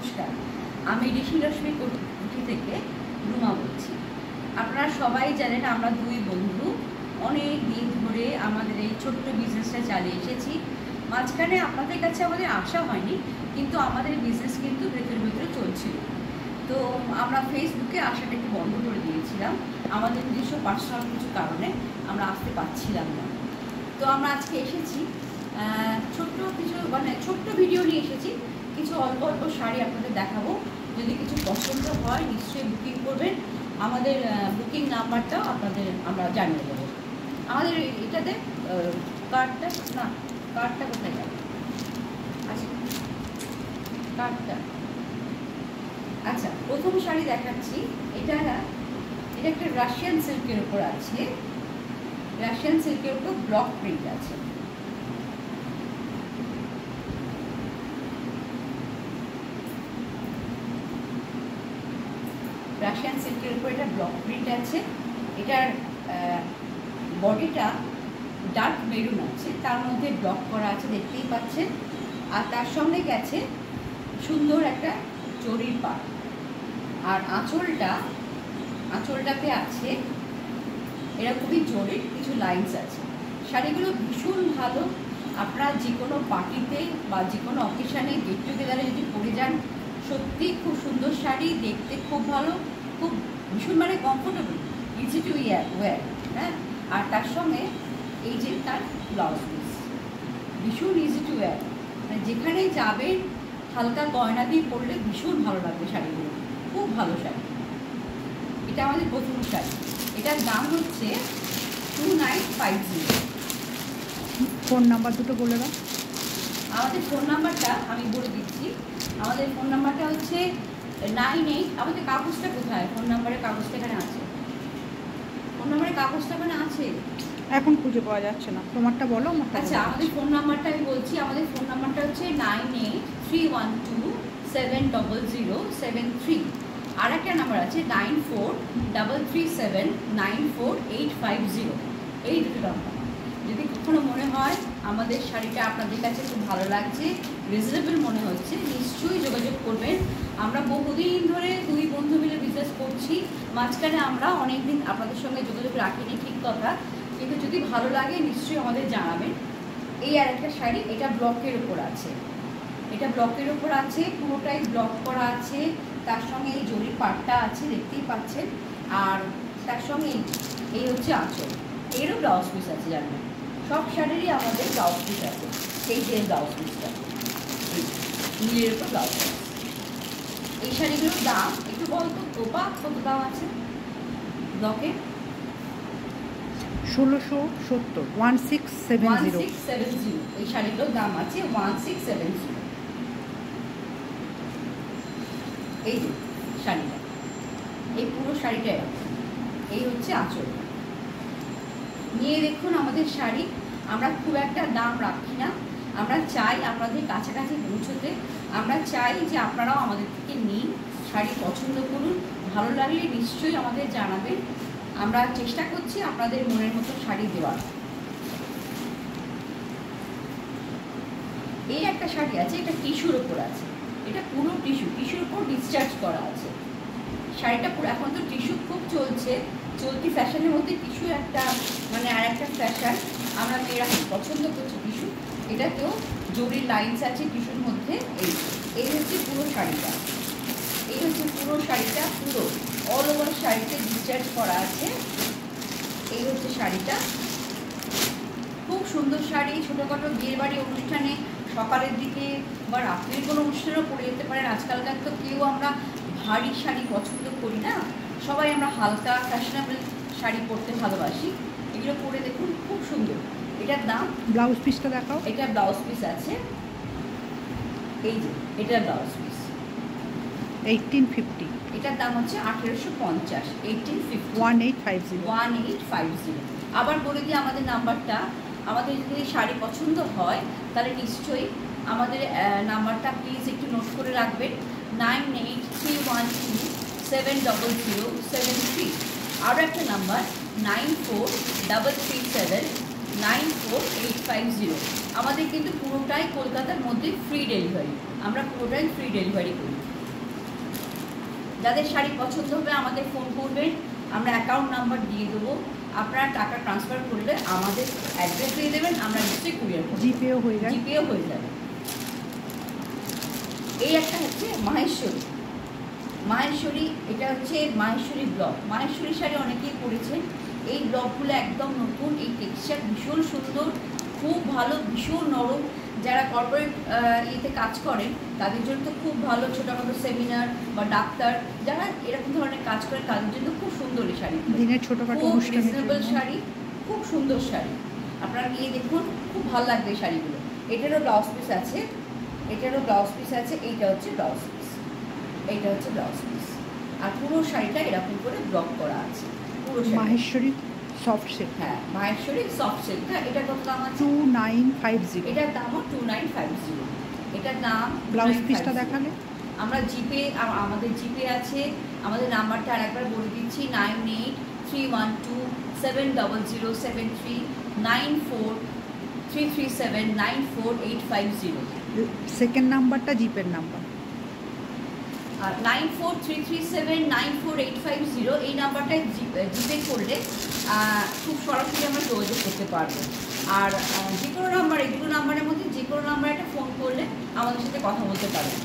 নমস্কার, আমি ঋষিলক্ষ্মী কুঠি থেকে রুমা বলছি। আপনারা সবাই জানেন আমরা দুই বন্ধু অনেক দিন ধরে আমাদের এই ছোট্ট বিজনেসটা চালিয়ে এসেছি। মাঝখানে আপনাদের কাছে আমাদের আশা হয়নি, কিন্তু আমাদের বিজনেস কিন্তু ভেতরে ভেতরে চলছিল। তো আমরা ফেসবুকে আসাটা একটু বন্ধ করে দিয়েছিলাম, আমাদের নিজস্ব পার্সোনাল কিছু কারণে আমরা আসতে পারছিলাম না। তো আমরা আজকে এসেছি ছোট্ট কিছু ছোট্ট ভিডিও নিয়ে এসেছি, কিছু অল্প অল্প শাড়ি আপনাদের দেখাবো। যদি কিছু পছন্দ হয় নিশ্চয়ই বুকিং করবেন। আমাদের বুকিং নাম্বারটাও আপনাদের আমরা জানিয়ে দেবো। আমাদের এটাতে কার্ডটা কোথায় যাবে? আচ্ছা, আচ্ছা, প্রথম শাড়ি দেখাচ্ছি। এটা একটা রাশিয়ান সিল্কের উপর আছে, রাশিয়ান সিল্কের উপর ব্লক প্রিন্ট আছে। রাশিয়ান সিল্কের উপর এটা ব্লক প্রিন্ট আছে। এটার বডিটা ডার্ক মেরুন আছে, তার মধ্যে ব্লক করা আছে, দেখতেই পাচ্ছেন। আর তার সঙ্গে গেছে সুন্দর একটা জরির পাড়। আর আঁচলটাতে আছে এরকমই জরির কিছু লাইন্স আছে। শাড়িগুলো ভীষণ ভালো। আপনারা যে কোনো পার্টিতে বা যে কোনো অকেশানে গেট টুগেদারে যদি পরে যান, সত্যি খুব সুন্দর শাড়ি, দেখতে খুব ভালো, খুব ভীষণ কমফোর্টেবল, ইজি টু ওয়্যার। হ্যাঁ, আর তার সঙ্গে এই যে তার ব্লাউজ পিস ভীষণ ইজি টু ওয়্যার, যেখানে যাবেন হালকা গয়না দিয়ে পরলে ভীষণ ভালো লাগবে শাড়িগুলো, খুব ভালো শাড়ি। এটা আমাদের প্রথম শাড়ি। এটার দাম হচ্ছে 2950। ফোন নাম্বার দুটো বলে দাও। আমাদের ফোন নাম্বারটা আমি বলে দিচ্ছি। আমাদের ফোন নাম্বারটা হচ্ছে 98। আমাদের কাগজটা কোথায়? ফোন নাম্বারের কাগজটা এখানে আছে। ফোন নাম্বারের কাগজটা এখানে আছে, এখন খুঁজে পাওয়া যাচ্ছে না। তোমারটা বলো। আচ্ছা, আমাদের ফোন নাম্বারটা আমি বলছি। আমাদের ফোন নাম্বারটা হচ্ছে 9831270073। আর একটা নাম্বার আছে 9433794850। এই দুটো নাম্বার। যদি কখনো মনে হয় আমাদের শাড়িটা আপনাদের কাছে খুব ভালো লাগছে, রিজনেবল মনে হচ্ছে, নিশ্চয়ই যোগাযোগ করবেন। আমরা বহুদিন ধরে দুই বন্ধু মিলে বিজনেস করছি। মাঝখানে আমরা অনেক দিন আপনাদের সঙ্গে যোগাযোগ রাখিনি, ঠিক কথা, কিন্তু যদি ভালো লাগে নিশ্চয়ই আমাদের জানাবেন। এই আর একটা শাড়ি, এটা ব্লকের উপর আছে। এটা ব্লকের উপর আছে, পুরোটাই ব্লক করা আছে। তার সঙ্গে এই জরির পাটটা আছে, দেখতেই পাচ্ছেন। আর তার সঙ্গে এই হচ্ছে আঁচল। এরও ব্লাউজ পিস আছে, জানবেন সব শাড়িরই আমাদের ব্লাউজ পিস আছে। সেই যে ব্লাউজ পিসটা নীলের উপর ব্লাউজ পিস। এই শাড়িগুলোর দাম একটু বলতো তোপা, কত দাম আছে ব্লকে? 1670 1670। এই শাড়িগুলোর দাম আছে 1670। এই যে শাড়িটা, এই পুরো শাড়িটাই আছে। এই হচ্ছে আঁচল। নিয়ে দেখুন আমাদের শাড়ি। আমরা খুব একটা দাম রাখি না, আমরা চাই আপনাদের কাছাকাছি পৌঁছতে। আমরা চাই যে আপনারাও আমাদের থেকে নিন, শাড়ি পছন্দ করুন, ভালো লাগলে নিশ্চয়ই আমাদের জানাবেন। আমরা চেষ্টা করছি আপনাদের মনের মতো শাড়ি দেওয়ার। এই একটা শাড়ি আছে, এটা টিস্যুর ওপর আছে। এটা পুরো টিস্যুর উপর ডিসচার্জ করা আছে শাড়িটা পুরো। এখন তো টিস্যু খুব চলতি ফ্যাশনের মধ্যে টিস্যু একটা আর একটা ফ্যাশন। আমরা মেয়েরা খুব পছন্দ করছি টিস্যু। এটাতেও জরির লাইন্স আছে টিস্যুর মধ্যে। এই হচ্ছে পুরো শাড়িটা। এই হচ্ছে পুরো শাড়িটা, পুরো অল ওভার শাড়িতে ডিসচার্জ করা আছে। এই হচ্ছে শাড়িটা, খুব সুন্দর শাড়ি। ছোটোখাটো বিয়ের বাড়ি অনুষ্ঠানে সকালের দিকে বা রাত্রির কোনো অনুষ্ঠানেও পরে যেতে পারেন। আজকালকার তো কেউ আমরা ভারী শাড়ি পছন্দ করি না, সবাই আমরা হালকা ফ্যাশনেবল শাড়ি পরতে ভালোবাসি। এগুলো পরে দেখুন, খুব সুন্দর। এটার দাম, ব্লাউজ পিসটা দেখাও। এটা ব্লাউজ পিস আছে, এই যে এটা ব্লাউজ পিস 1850। এটার দাম হচ্ছে 1850। 1850। আবার বলে দিই আমাদের নাম্বারটা। আমাদের যদি শাড়ি পছন্দ হয় তাহলে নিশ্চয়ই আমাদের নাম্বারটা প্লিজ একটু নোট করে রাখবেন, 9831270073। আরও একটা নাম্বার 9433794850। আমাদের কিন্তু পুরোটাই কলকাতার মধ্যে ফ্রি ডেলিভারি। আমরা পুরোটাই ফ্রি ডেলিভারি করি। যাদের শাড়ি পছন্দ হবে আমাদের ফোন করবেন, আমরা অ্যাকাউন্ট নাম্বার দিয়ে দেবো, আপনারা টাকা ট্রান্সফার করলে আমাদের অ্যাড্রেস দিয়ে দেবেন, আমরা নিশ্চয়ই কুরিয়ার করব, জিপেও হয়ে যায়। জিপেও হয়ে যাবে। এই একটা হচ্ছে মাহেশ্বরী। মাহেশ্বরী, এটা হচ্ছে মাহেশ্বরী ব্লক। মাহেশ্বরী শাড়ি অনেকেই পরেছেন, এই ব্লকগুলো একদম নতুন, এই টেক্সচার ভীষণ সুন্দর, খুব ভালো, ভীষণ নরম। যারা কর্পোরেট ইয়েতে কাজ করেন তাদের জন্য তো খুব ভালো, ছোটোখাটো সেমিনার বা ডাক্তার যারা এরকম ধরনের কাজ করেন তাদের জন্য খুব সুন্দর এই শাড়ি, দিনের ছোটখাটো খুব অনুষ্ঠানের রিজনেবল জন্য। শাড়ি, খুব সুন্দর শাড়ি। আপনারা নিয়ে দেখুন, খুব ভালো লাগবে এই শাড়িগুলো। এটারও ব্লাউজ পিস আছে, এটারও ব্লাউজ পিস আছে, এইটা হচ্ছে ব্লাউজ পিস, এইটা হচ্ছে ব্লাউজ পিস। আর পুরো শাড়িটা এরকম করে ব্লক করা আছে পুরো শাড়ি। মাহেশ্বরী সফট সিল্ক, হ্যাঁ, মাহেশ্বরী সফট সিল্ক। হ্যাঁ, এটা কত দাম আছে? 2950। এটার দামও 2950। এটার দাম ব্লাউজ 2950 পিসটা দেখালে? আমরা জিপে, আমাদের জিপে আছে। আমাদের নাম্বারটা আরেকবার বলে দিচ্ছি, 9831270073 9433794850। সেকেন্ড নাম্বারটা জিপের নাম্বার। আর 9433794850 এই নাম্বারটায় জিপে করলে খুব সরাসরি আমরা যোগাযোগ করতে পারবো। আর যে কোনো নাম্বার, এই দুটো নাম্বারের মধ্যে যে কোনো নাম্বারে একটা ফোন করলে আমাদের সাথে কথা বলতে পারবেন।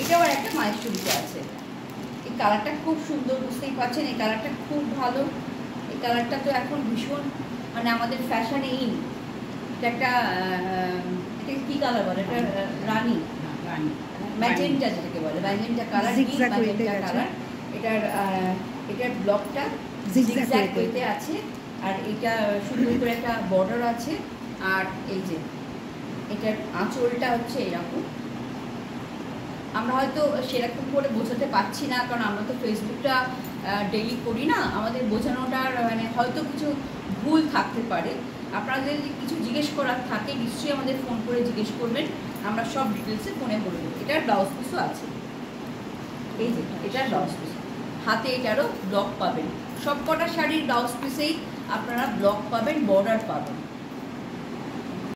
এটা আবার একটা মাহেশ্বরীতে আছে। এই কালারটা খুব সুন্দর, বুঝতেই পারছেন, এই কালারটা খুব ভালো। এই কালারটা তো এখন ভীষণ মানে আমাদের ফ্যাশনে ইন। এটা একটা এটা কী কালার বলে? এটা রানী, ম্যাজেন্টা যেটাকে বলে, ম্যাজেন্টা কালার, Zigzag ম্যাজেন্টা হয়ে গেছে। কালার। এটার ব্লকটা Zigzag জিগজ্যাগ হয়ে হইতে আছে, আর এটা সুন্দর করে একটা বর্ডার আছে। আর এই যে এটার আঁচলটা হচ্ছে এরকম। আমরা হয়তো সেরকম করে বোঝাতে পারছি না, কারণ আমরা তো ফেসবুকটা ডেইলি করি না, আমাদের বোঝানোটার মানে হয়তো কিছু ভুল থাকতে পারে। আপনাদের যদি কিছু জিজ্ঞেস করার থাকে নিশ্চয়ই আমাদের ফোন করে জিজ্ঞেস করবেন, আমরা সব ডিটেলসে ফোনে বলে দেবো। এটার ব্লাউজ পিসও আছে, এই যে এটার ব্লাউজ পিস, হাতে এটারও ব্লক পাবেন। সব কটা শাড়ির ব্লাউজ পিসেই আপনারা ব্লক পাবেন, বর্ডার পাবেন।